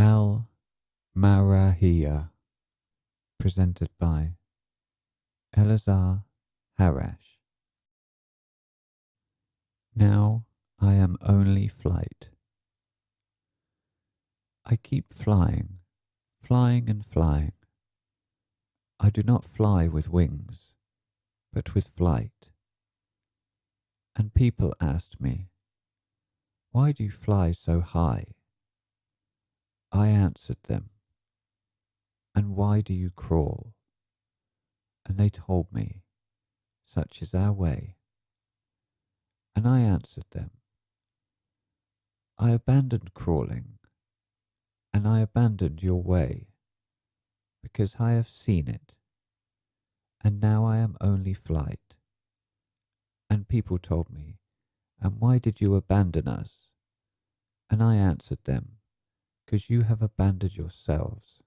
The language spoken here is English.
Al Marahiya, presented by Eleazar Harash. Now I am only flight. I keep flying, flying and flying. I do not fly with wings, but with flight. And people asked me, "Why do you fly so high?" I answered them, "And why do you crawl?" And they told me, "Such is our way." And I answered them, "I abandoned crawling, and I abandoned your way, because I have seen it, and now I am only flight." And people told me, "And why did you abandon us?" And I answered them, "Because you have abandoned yourselves,